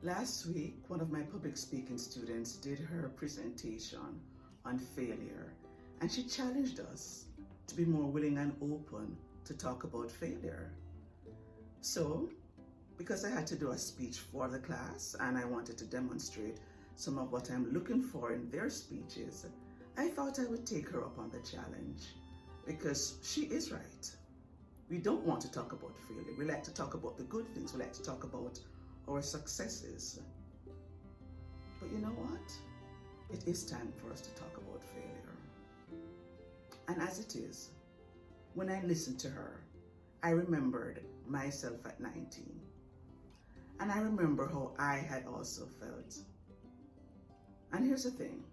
Last week, one of my public speaking students did her presentation on failure, and she challenged us to be more willing and open to talk about failure. So, because I had to do a speech for the class and I wanted to demonstrate some of what I'm looking for in their speeches, I thought I would take her up on the challenge because she is right. We don't want to talk about failure. We like to talk about the good things. We like to talk about our successes. But you know what? It is time for us to talk about failure. And as it is, when I listened to her, I remembered myself at 19. And I remember how I had also felt. And here's the thing.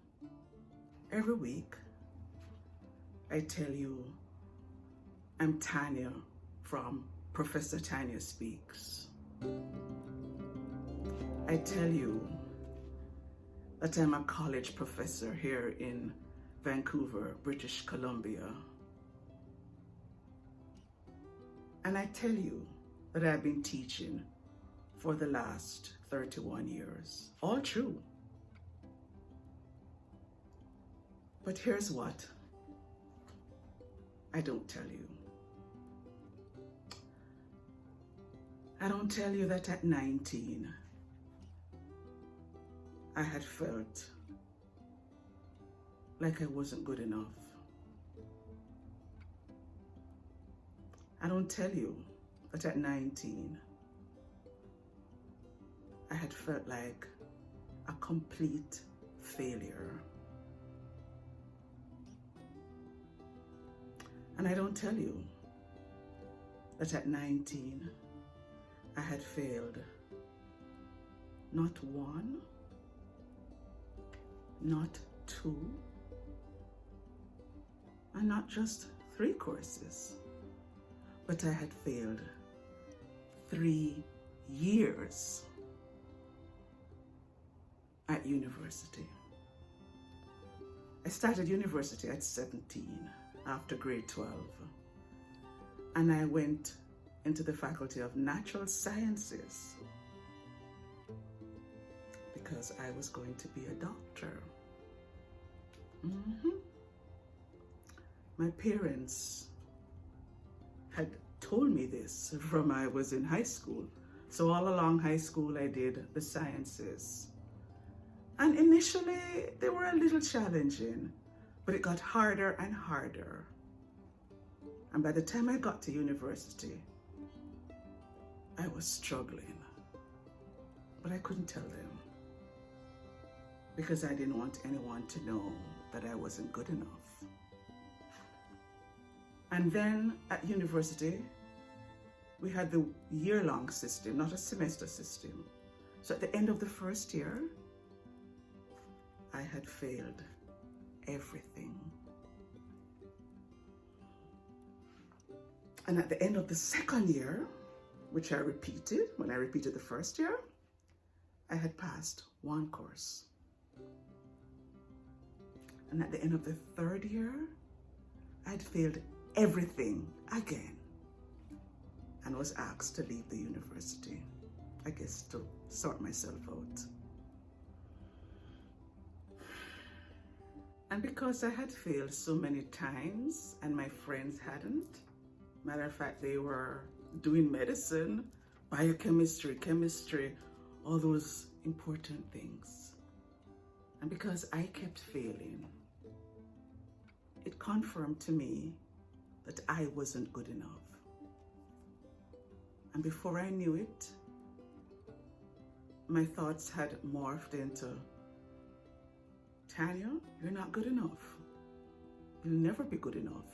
Every week, I tell you, I'm Tanya from Professor Tanya Speaks. I tell you that I'm a college professor here in Vancouver, British Columbia. And I tell you that I've been teaching for the last 31 years. All true. But here's what I don't tell you. I don't tell you that at 19, I had felt like I wasn't good enough. I don't tell you that at 19, I had felt like a complete failure. And I don't tell you that at 19, I had failed not one, not two, and not just 3 courses, but I had failed 3 years at university. I started university at 17 after grade 12, and I went into the Faculty of Natural Sciences because I was going to be a doctor. My parents had told me this from I was in high school. So all along high school, I did the sciences. And initially, they were a little challenging, but it got harder and harder. And by the time I got to university, I was struggling, but I couldn't tell them because I didn't want anyone to know that I wasn't good enough. And then at university, we had the year-long system, not a semester system. So at the end of the first year, I had failed everything. And at the end of the second year, which I repeated, when I repeated the first year, I had passed 1 course. And at the end of the third year, I had failed everything again and was asked to leave the university, I guess to sort myself out. And because I had failed so many times and my friends hadn't, matter of fact, they were doing medicine, biochemistry, chemistry, all those important things. And because I kept failing, it confirmed to me that I wasn't good enough. And before I knew it, my thoughts had morphed into, Tanya, you're not good enough. You'll never be good enough.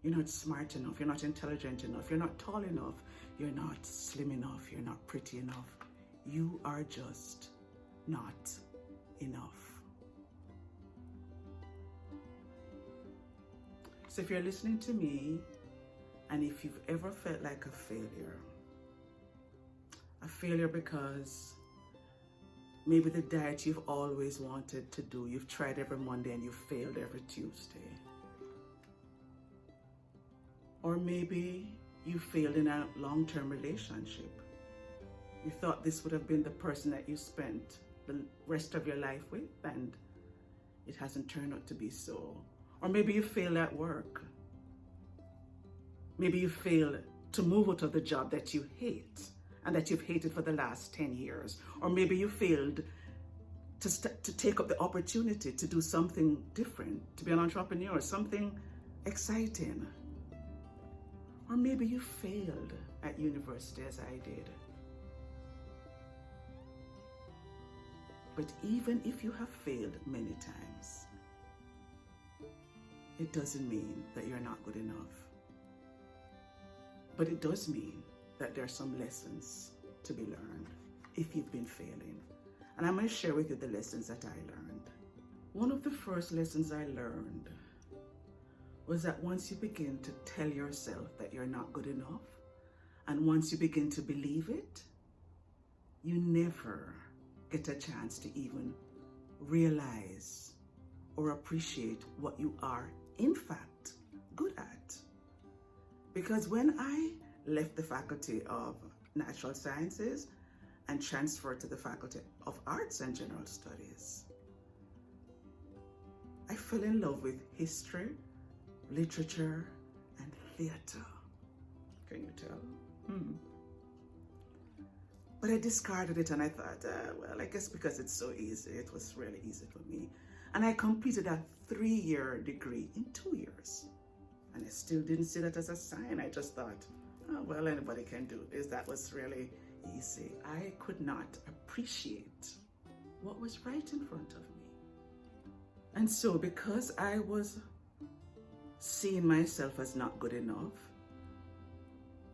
You're not smart enough, you're not intelligent enough, you're not tall enough, you're not slim enough, you're not pretty enough. You are just not enough. So if you're listening to me, and if you've ever felt like a failure because maybe the diet you've always wanted to do, you've tried every Monday and you failed every Tuesday. Or maybe you failed in a long-term relationship You thought this would have been the person that you spent the rest of your life with, and it hasn't turned out to be so. Or maybe you failed at work. Maybe you failed to move out of the job that you hate and that you've hated for the last 10 years. Or maybe you failed to take up the opportunity to do something different, to be an entrepreneur, something exciting. Or maybe you failed at university as I did. But even if you have failed many times, it doesn't mean that you're not good enough. But it does mean that there are some lessons to be learned if you've been failing. And I'm going to share with you the lessons that I learned. One of the first lessons I learned was that once you begin to tell yourself that you're not good enough, and once you begin to believe it, you never get a chance to even realize or appreciate what you are in fact good at. Because when I left the Faculty of Natural Sciences and transferred to the Faculty of Arts and General Studies, I fell in love with history, literature, and theater. Can you tell? But I discarded it and I thought, well, I guess because it's so easy, it was really easy for me. And I completed a 3-year degree in 2 years. And I still didn't see that as a sign. I just thought, oh, well, anybody can do this. That was really easy. I could not appreciate what was right in front of me. And so because I was seeing myself as not good enough,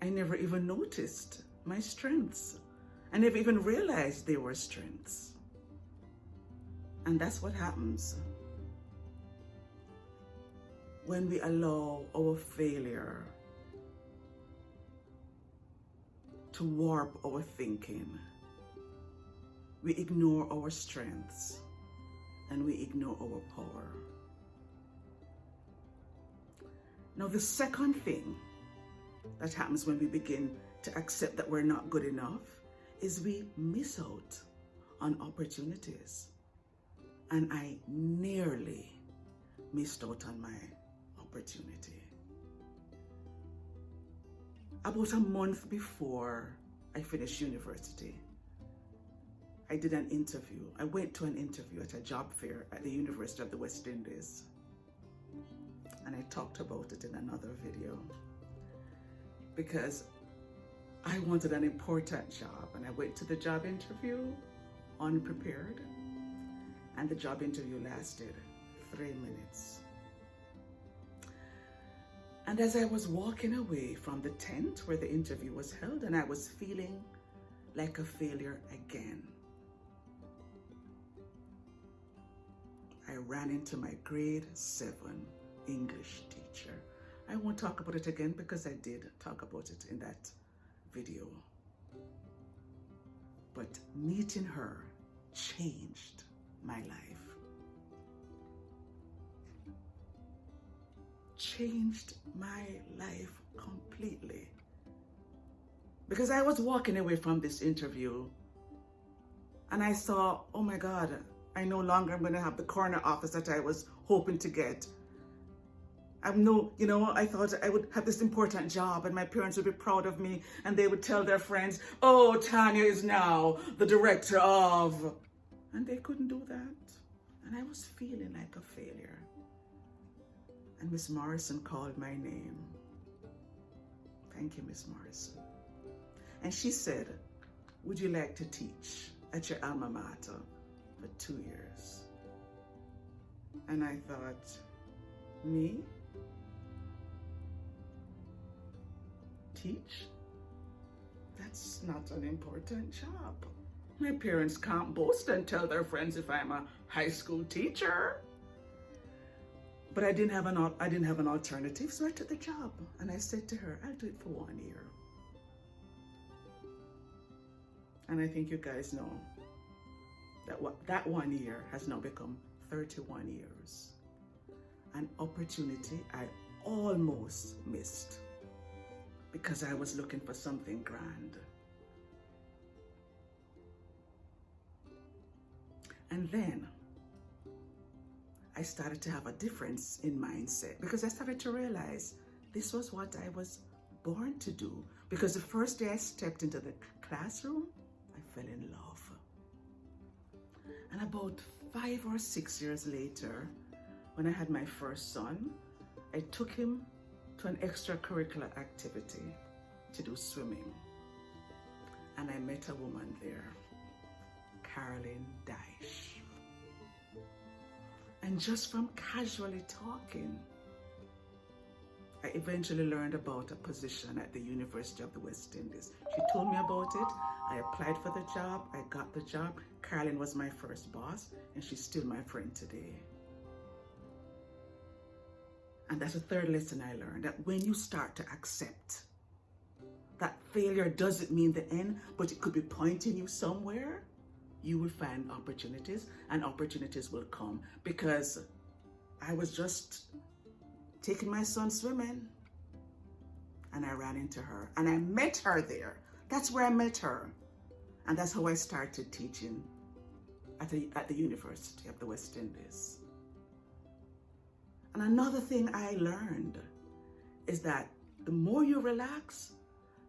I never even noticed my strengths. I never even realized they were strengths. And that's what happens when we allow our failure to warp our thinking. We ignore our strengths and we ignore our power. Now, the second thing that happens when we begin to accept that we're not good enough is we miss out on opportunities. And I nearly missed out on my opportunity. About a month before I finished university, I did an interview. I went to an interview at a job fair at the University of the West Indies. And I talked about it in another video. Because I wanted an important job, and I went to the job interview unprepared, and the job interview lasted 3 minutes. And as I was walking away from the tent where the interview was held, and I was feeling like a failure again, I ran into my grade 7 English teacher. I won't talk about it again because I did talk about it in that video. But meeting her changed my life. Changed my life completely. Because I was walking away from this interview and I saw, oh my God, I no longer am going to have the corner office that I was hoping to get. I thought I would have this important job and my parents would be proud of me and they would tell their friends, oh, Tanya is now the director of... And they couldn't do that. And I was feeling like a failure. And Miss Morrison called my name. Thank you, Miss Morrison. And she said, would you like to teach at your alma mater for 2 years? And I thought, me? Teach? That's not an important job. My parents can't boast and tell their friends if I'm a high school teacher. But I didn't have an alternative, so I took the job. And I said to her, I'll do it for 1 year. And I think you guys know that that 1 year has now become 31 years. An opportunity I almost missed because I was looking for something grand. And then I started to have a difference in mindset because I started to realize this was what I was born to do. Because the first day I stepped into the classroom, I fell in love. And about 5 or 6 years later, when I had my first son, I took him to an extracurricular activity to do swimming. And I met a woman there, Carolyn Dyche. And just from casually talking, I eventually learned about a position at the University of the West Indies. She told me about it. I applied for the job. I got the job. Carolyn was my first boss, and she's still my friend today. And that's the third lesson I learned, that when you start to accept that failure doesn't mean the end, but it could be pointing you somewhere, you will find opportunities, and opportunities will come. Because I was just taking my son swimming, and I ran into her, and I met her there. That's where I met her. And that's how I started teaching at the University of the West Indies. And another thing I learned is that the more you relax,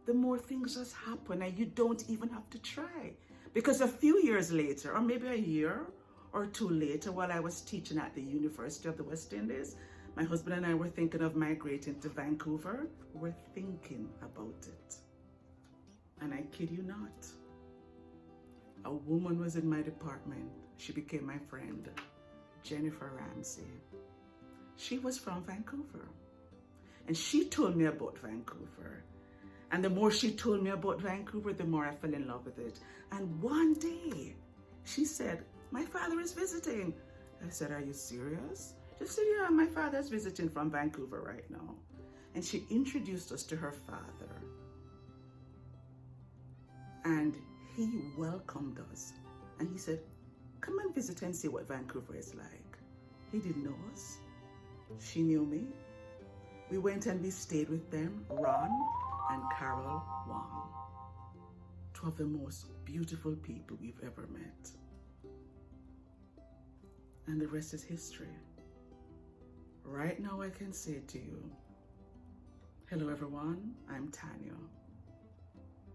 the more things just happen, and you don't even have to try. Because a few years later, or maybe a year or two later, while I was teaching at the University of the West Indies, my husband and I were thinking of migrating to Vancouver. We're thinking about it. And I kid you not, a woman was in my department. She became my friend, Jennifer Ramsey. She was from Vancouver. And she told me about Vancouver. And the more she told me about Vancouver, the more I fell in love with it. And one day, she said, "My father is visiting." I said, "Are you serious?" She said, "Yeah, my father's visiting from Vancouver right now." And she introduced us to her father. And he welcomed us. And he said, "Come and visit and see what Vancouver is like." He didn't know us. She knew me. We went and we stayed with them, Ron and Carol Wong. Two of the most beautiful people we've ever met. And the rest is history. Right now I can say to you, hello everyone, I'm Tanya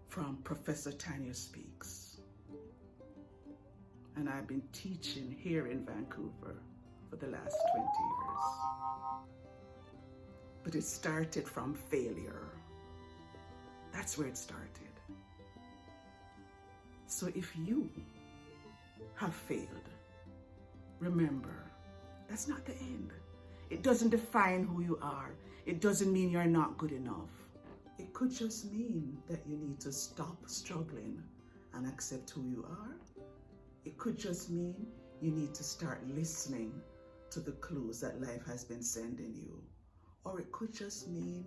from Professor Tanya Speaks. And I've been teaching here in Vancouver for the last 20 years. But it started from failure. That's where it started. So if you have failed, remember, that's not the end. It doesn't define who you are. It doesn't mean you're not good enough. It could just mean that you need to stop struggling and accept who you are. It could just mean you need to start listening to the clues that life has been sending you. Or it could just mean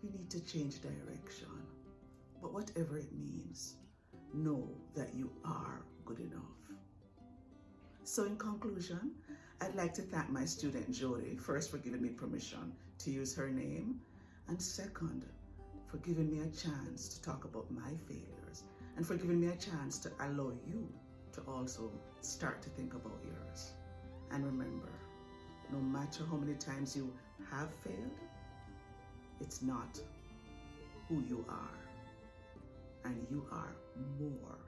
you need to change direction. But whatever it means, know that you are good enough. So in conclusion, I'd like to thank my student Jody, first for giving me permission to use her name, and second, for giving me a chance to talk about my failures, and for giving me a chance to allow you to also start to think about yours. And remember, no matter how many times you have failed, it's not who you are, and you are more